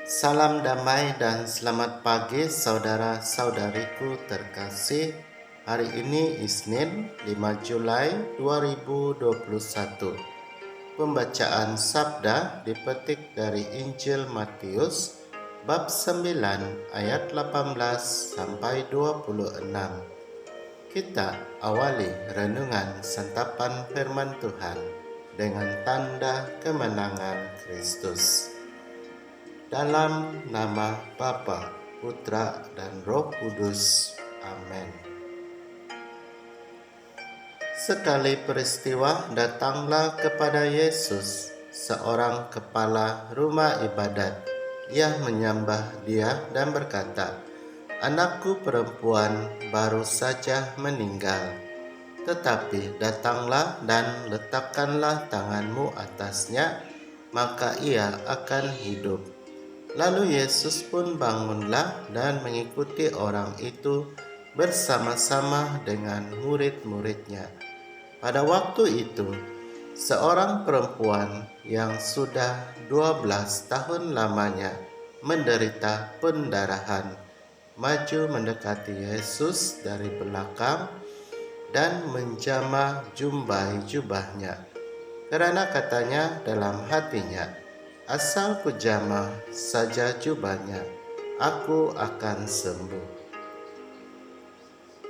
Salam damai dan selamat pagi saudara-saudariku terkasih. Hari ini Isnin 5 Julai 2021. Pembacaan sabda dipetik dari Injil Matius bab 9 ayat 18 sampai 26. Kita awali renungan santapan firman Tuhan dengan tanda kemenangan Kristus. Dalam nama Bapa, Putra, dan Roh Kudus. Amin. Sekali peristiwa datanglah kepada Yesus seorang kepala rumah ibadat. Ia menyembah Dia dan berkata, "Anakku perempuan baru saja meninggal. Tetapi datanglah dan letakkanlah tanganmu atasnya, maka ia akan hidup." Lalu Yesus pun bangunlah dan mengikuti orang itu bersama-sama dengan murid-muridnya. Pada waktu itu, seorang perempuan yang sudah 12 tahun lamanya menderita pendarahan maju mendekati Yesus dari belakang dan menjamah jubahnya. Karena katanya dalam hatinya, "Asal kujamah saja jubahnya, aku akan sembuh."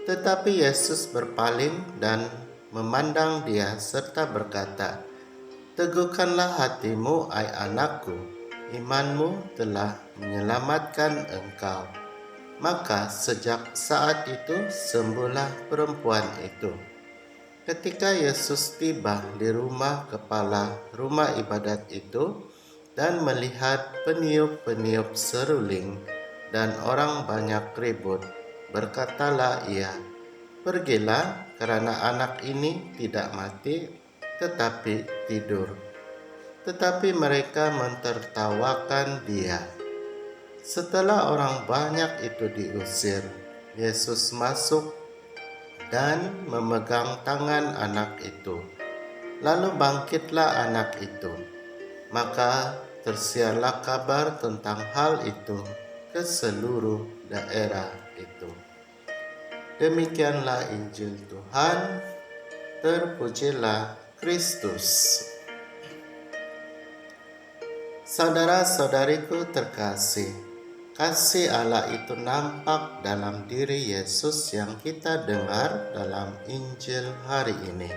Tetapi Yesus berpaling dan memandang dia serta berkata, "Teguhkanlah hatimu, hai anakku, imanmu telah menyelamatkan engkau." Maka sejak saat itu sembuhlah perempuan itu. Ketika Yesus tiba di rumah kepala rumah ibadat itu dan melihat peniup-peniup seruling dan orang banyak ribut, berkatalah ia, "Pergilah, karena anak ini tidak mati, tetapi tidur." Tetapi mereka mentertawakan dia. Setelah orang banyak itu diusir, Yesus masuk dan memegang tangan anak itu. Lalu bangkitlah anak itu. Maka tersiarlah kabar tentang hal itu ke seluruh daerah itu. Demikianlah Injil Tuhan. Terpujilah Kristus. Saudara-saudariku terkasih, kasih Allah itu nampak dalam diri Yesus yang kita dengar dalam Injil hari ini.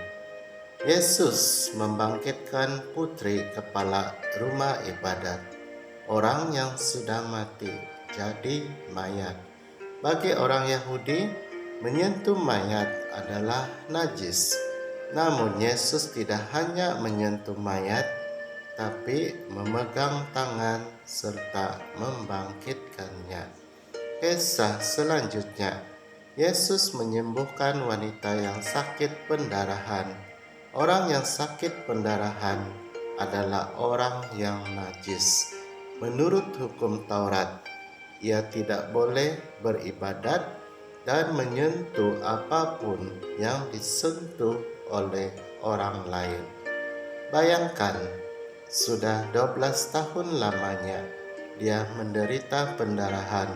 Yesus membangkitkan putri kepala rumah ibadat, orang yang sudah mati jadi mayat. Bagi orang Yahudi, menyentuh mayat adalah najis. Namun Yesus tidak hanya menyentuh mayat, tapi memegang tangan serta membangkitkannya. Kisah selanjutnya, Yesus menyembuhkan wanita yang sakit pendarahan. Orang yang sakit pendarahan adalah orang yang najis. Menurut hukum Taurat, ia tidak boleh beribadat dan menyentuh apapun yang disentuh oleh orang lain. Bayangkan, sudah 12 tahun lamanya dia menderita pendarahan,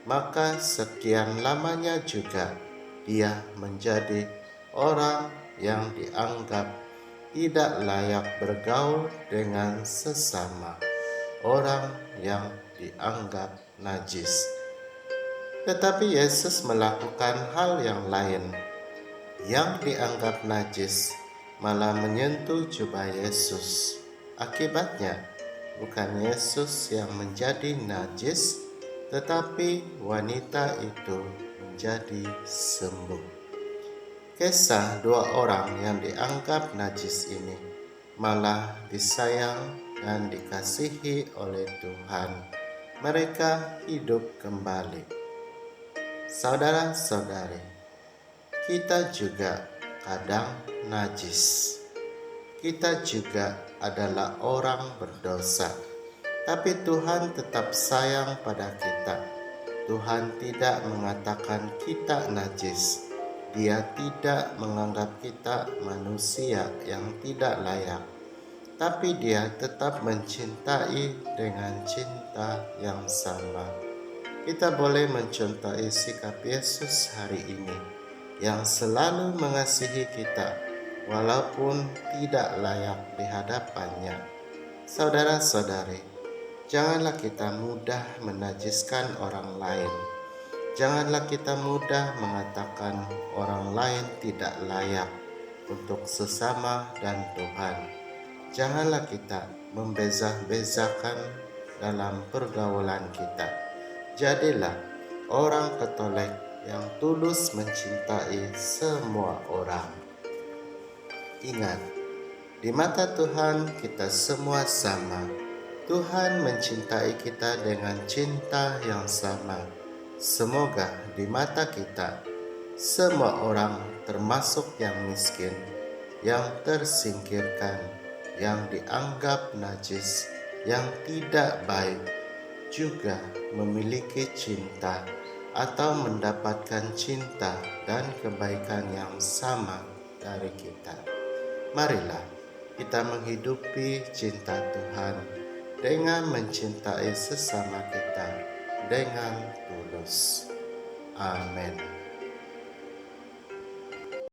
maka sekian lamanya juga dia menjadi orang yang dianggap tidak layak bergaul dengan sesama, orang yang dianggap najis. Tetapi Yesus melakukan hal yang lain. Yang dianggap najis malah menyentuh jubah Yesus. Akibatnya, bukan Yesus yang menjadi najis, tetapi wanita itu menjadi sembuh. Kisah dua orang yang dianggap najis ini malah disayang dan dikasihi oleh Tuhan. Mereka hidup kembali. Saudara-saudari, kita juga kadang najis. Kita juga adalah orang berdosa, tapi Tuhan tetap sayang pada kita. Tuhan tidak mengatakan kita najis. Dia tidak menganggap kita manusia yang tidak layak. tapi dia tetap mencintai dengan cinta yang sama. Kita boleh mencontohi sikap Yesus hari ini yang selalu mengasihi kita walaupun tidak layak di hadapannya. Saudara-saudari, janganlah kita mudah menajiskan orang lain. Janganlah kita mudah mengatakan orang lain tidak layak untuk sesama dan Tuhan. Janganlah kita membeza-bezakan dalam pergaulan kita. Jadilah orang Katolik yang tulus mencintai semua orang. Ingat, di mata Tuhan kita semua sama. Tuhan mencintai kita dengan cinta yang sama. Semoga di mata kita, semua orang termasuk yang miskin, yang tersingkirkan, yang dianggap najis, yang tidak baik, juga memiliki cinta atau mendapatkan cinta dan kebaikan yang sama dari kita. Marilah kita menghidupi cinta Tuhan dengan mencintai sesama kita dengan tulus. Amin.